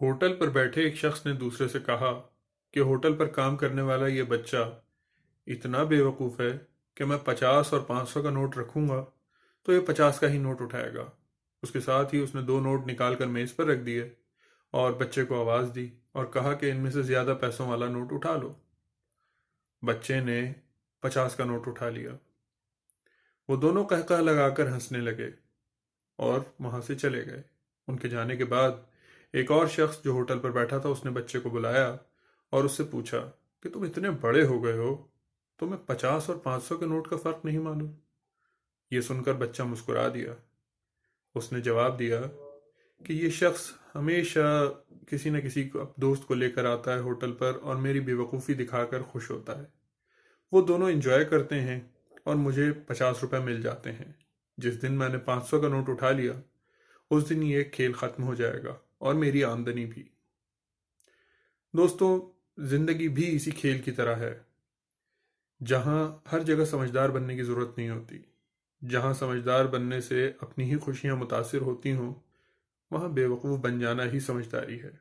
Hotel پر بیٹھے ایک شخص نے دوسرے سے کہا کہ ہوٹل پر کام کرنے والا یہ بچہ اتنا بے وقوف ہے کہ میں 50 اور 500 کا نوٹ رکھوں گا تو یہ 50 کا ہی نوٹ اٹھائے گا۔ اس کے ساتھ ہی اس نے 2 نوٹ نکال کر میز پر رکھ دیے اور بچے کو آواز دی اور کہا کہ ان میں سے زیادہ پیسوں والا نوٹ اٹھا لو۔ بچے نے 50 کا نوٹ اٹھا لیا۔ وہ دونوں قہقہ لگا کر ہنسنے لگے اور وہاں سے چلے گئے۔ ان کے جانے کے بعد ایک اور شخص جو ہوٹل پر بیٹھا تھا اس نے بچے کو بلایا اور اس سے پوچھا کہ تم اتنے بڑے ہو گئے ہو، تمہیں 50 اور 500 کے نوٹ کا فرق نہیں معلوم؟ یہ سن کر بچہ مسکرا دیا۔ اس نے جواب دیا کہ یہ شخص ہمیشہ کسی نہ کسی دوست کو لے کر آتا ہے ہوٹل پر اور میری بے وقوفی دکھا کر خوش ہوتا ہے۔ وہ دونوں انجوائے کرتے ہیں اور مجھے 50 روپے مل جاتے ہیں۔ جس دن میں نے 500 کا نوٹ اٹھا لیا اس دن یہ کھیل ختم ہو جائے گا اور میری آمدنی بھی۔ دوستوں، زندگی بھی اسی کھیل کی طرح ہے جہاں ہر جگہ سمجھدار بننے کی ضرورت نہیں ہوتی۔ جہاں سمجھدار بننے سے اپنی ہی خوشیاں متاثر ہوتی ہوں، وہاں بے وقوف بن جانا ہی سمجھداری ہے۔